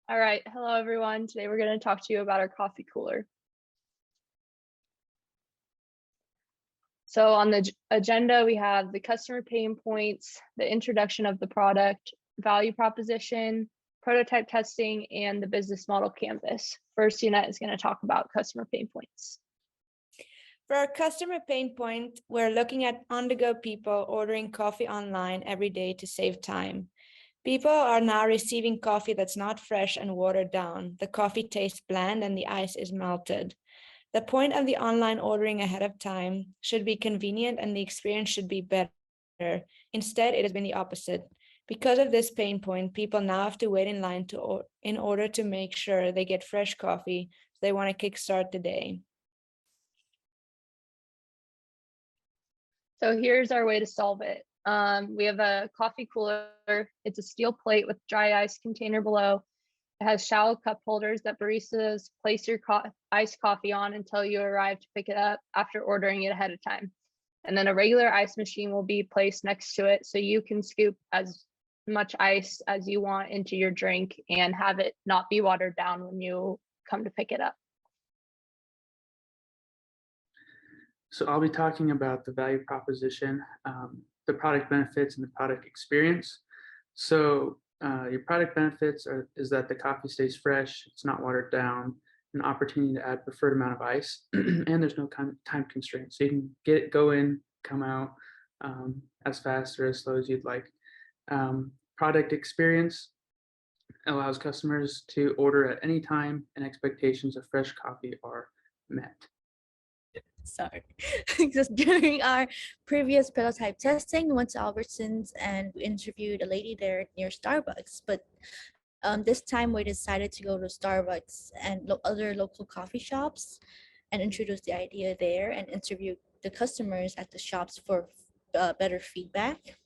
All right. Hello, everyone. Today we're going to talk to you about our coffee cooler. So on the agenda, we have the customer pain points, the introduction of the product, value proposition, prototype testing, and the business model canvas. First, Unette is going to talk about customer pain points. For our customer pain point, we're looking at on-the-go people ordering coffee online every day to save time. People are now receiving coffee that's not fresh and watered down. The coffee tastes bland and the ice is melted. The point of the online ordering ahead of time should be convenient and the experience should be better. Instead, it has been the opposite. Because of this pain point, people now have to wait in line in order to make sure they get fresh coffee if they want to kickstart the day. So here's our way to solve it. We have a coffee cooler. It's a steel plate with dry ice container below. It has shallow cup holders that baristas place your iced coffee on until you arrive to pick it up after ordering it ahead of time. And then a regular ice machine will be placed next to it so you can scoop as much ice as you want into your drink and have it not be watered down when you come to pick it up. So I'll be talking about the value proposition, the product benefits, and the product experience. So your product benefits is that the coffee stays fresh, it's not watered down, an opportunity to add preferred amount of ice, and there's no time constraint. So you can go in, come out as fast or as slow as you'd like. Product experience allows customers to order at any time and expectations of fresh coffee are met. Sorry. Just during our previous prototype testing, we went to Albertsons and we interviewed a lady there near Starbucks. But this time we decided to go to Starbucks and other local coffee shops and introduce the idea there and interview the customers at the shops for better feedback.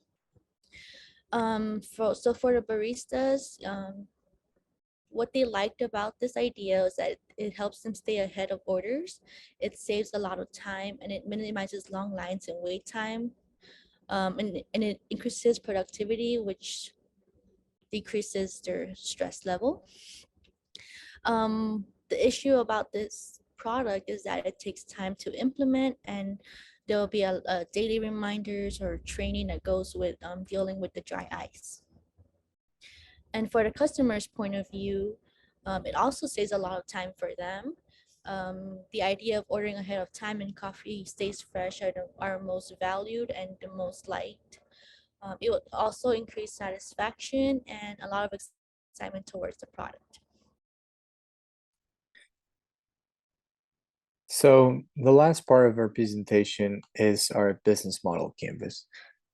For the baristas, what they liked about this idea is that it helps them stay ahead of orders. It saves a lot of time and it minimizes long lines and wait time. And it increases productivity, which decreases their stress level. The issue about this product is that it takes time to implement, and there will be a daily reminders or training that goes with dealing with the dry ice. And for the customer's point of view, it also saves a lot of time for them. The idea of ordering ahead of time and coffee stays fresh are most valued and the most liked. It will also increase satisfaction and a lot of excitement towards the product. So the last part of our presentation is our business model canvas.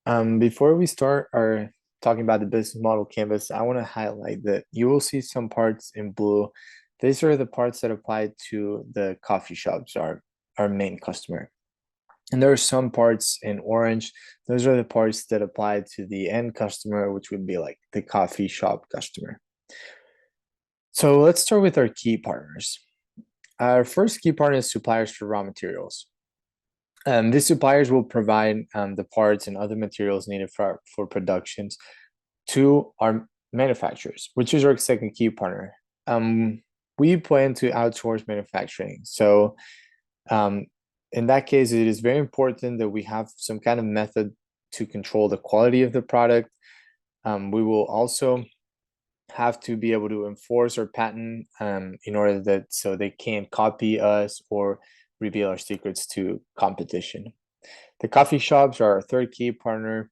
Before we start our talking about the business model canvas, I want to highlight that you will see some parts in blue. These are the parts that apply to the coffee shops, our main customer. And there are some parts in orange. Those are the parts that apply to the end customer, which would be like the coffee shop customer. So let's start with our key partners. Our first key partner is suppliers for raw materials. These suppliers will provide the parts and other materials needed for productions to our manufacturers, which is our second key partner. We plan to outsource manufacturing. So in that case, it is very important that we have some kind of method to control the quality of the product. We will also have to be able to enforce our patent in order that so they can't copy us or reveal our secrets to competition. The coffee shops are our third key partner.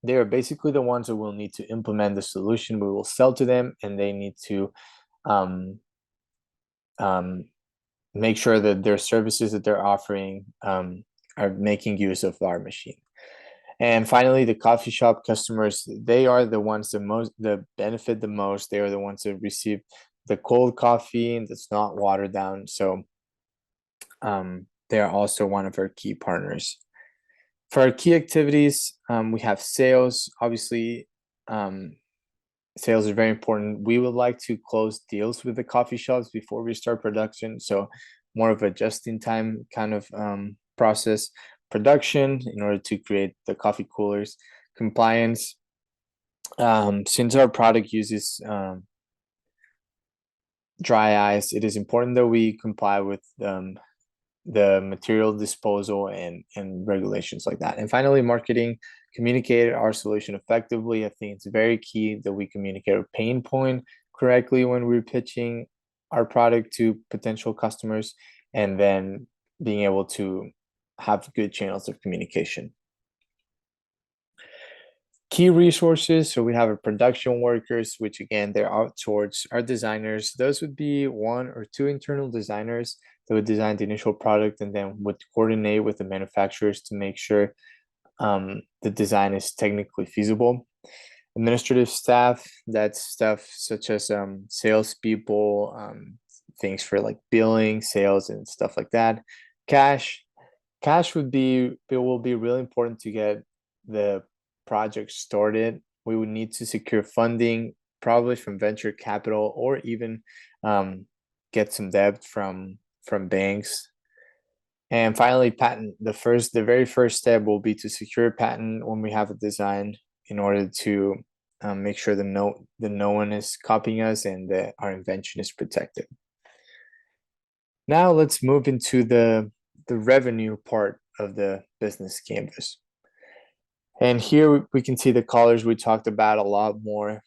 They are basically the ones that will need to implement the solution we will sell to them, and they need to make sure that their services that they're offering are making use of our machine. And finally, the coffee shop customers, they are the ones that benefit the most. They are the ones that receive the cold coffee that's not watered down. So they are also one of our key partners. For our key activities, we have sales. Obviously, sales is very important. We would like to close deals with the coffee shops before we start production. So more of a just-in-time kind of process. Production in order to create the coffee coolers. Compliance. Since our product uses dry ice, it is important that we comply with the material disposal and regulations like that. And finally, marketing, communicate our solution effectively. I think it's very key that we communicate our pain point correctly when we're pitching our product to potential customers, and then being able to have good channels of communication. Key resources, so we have our production workers, which again, they're outsourced. Our designers, those would be 1 or 2 internal designers that would design the initial product and then would coordinate with the manufacturers to make sure the design is technically feasible. Administrative staff, that's stuff such as salespeople, things for like billing, sales, and stuff like that. Cash will be really important to get the project started. We would need to secure funding, probably from venture capital, or even get some debt from banks. And finally, patent. The very first step will be to secure a patent when we have a design, in order to make sure that no one is copying us and that our invention is protected. Now let's move into the revenue part of the business canvas. And here we can see the colors we talked about a lot more.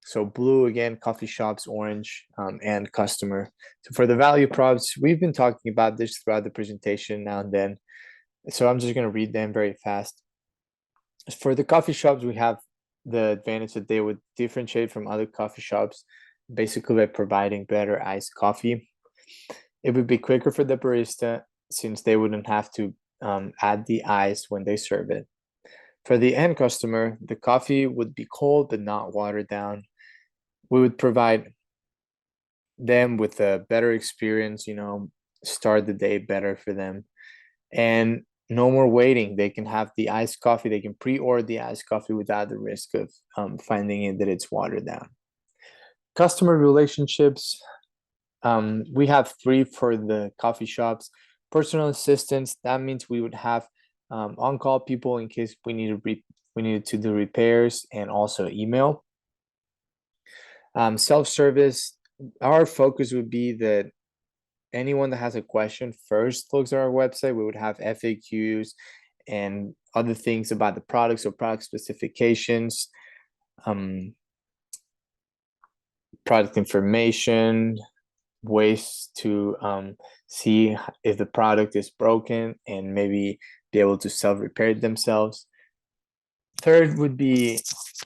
So blue, again, coffee shops, orange, and customer. So for the value props, we've been talking about this throughout the presentation now and then. So I'm just going to read them very fast. For the coffee shops, we have the advantage that they would differentiate from other coffee shops, basically by providing better iced coffee. It would be quicker for the barista, since they wouldn't have to add the ice when they serve it. For the end customer, the coffee would be cold but not watered down. We would provide them with a better experience, start the day better for them. And no more waiting. They can have the iced coffee. They can pre-order the iced coffee without the risk of finding that it's watered down. Customer relationships. We have 3 for the coffee shops. Personal assistants. That means we would have on-call people in case we needed to do repairs, and also email. Self-service, our focus would be that anyone that has a question first looks at our website. We would have FAQs and other things about the products or product specifications, product information, ways to see if the product is broken and maybe be able to self-repair it themselves. Third would be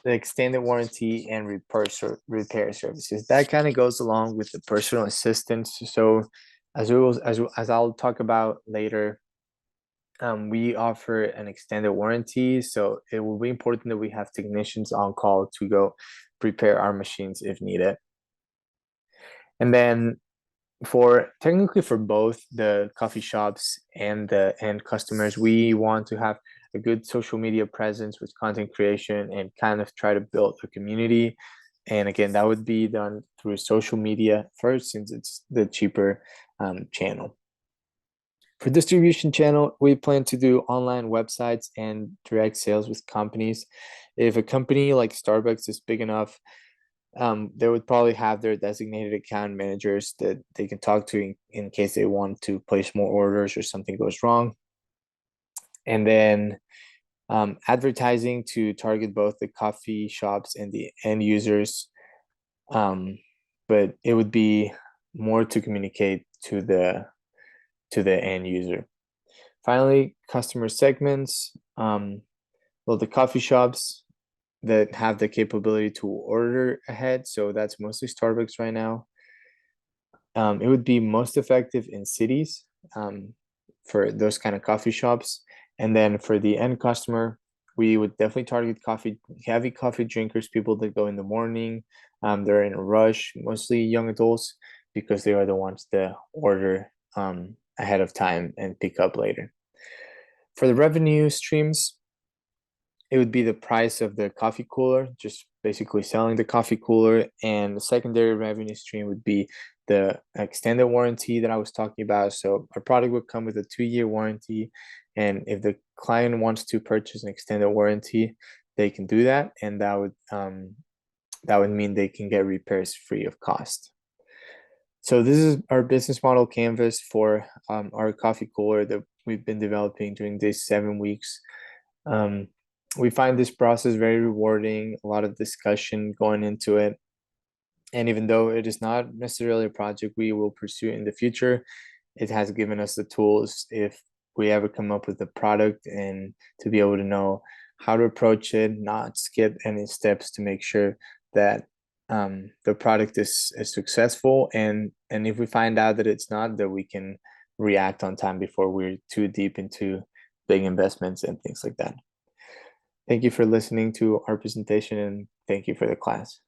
the extended warranty and repair services. That kind of goes along with the personal assistance. So as I'll talk about later, we offer an extended warranty. So it will be important that we have technicians on call to go prepare our machines if needed. And then technically for both the coffee shops and the end customers, we want to have a good social media presence with content creation and kind of try to build a community. And again, that would be done through social media first, since it's the cheaper channel. For distribution channel, we plan to do online websites and direct sales with companies. If a company like Starbucks is big enough, they would probably have their designated account managers that they can talk to in case they want to place more orders or something goes wrong. And then advertising to target both the coffee shops and the end users. But it would be more to communicate to the end user. Finally, customer segments. Well, the coffee shops that have the capability to order ahead, so that's mostly Starbucks right now. It would be most effective in cities for those kind of coffee shops. And then for the end customer, we would definitely target heavy coffee drinkers, people that go in the morning. They're in a rush, mostly young adults, because they are the ones that order ahead of time and pick up later. For the revenue streams, it would be the price of the coffee cooler, just basically selling the coffee cooler. And the secondary revenue stream would be the extended warranty that I was talking about. So our product would come with a 2-year warranty. And if the client wants to purchase an extended warranty, they can do that. And that would mean they can get repairs free of cost. So this is our business model canvas for our coffee cooler that we've been developing during these 7 weeks. We find this process very rewarding, a lot of discussion going into it. And even though it is not necessarily a project we will pursue in the future, it has given us the tools if we ever come up with a product and to be able to know how to approach it, not skip any steps to make sure that the product is successful. And if we find out that it's not, that we can react on time before we're too deep into big investments and things like that. Thank you for listening to our presentation, and thank you for the class.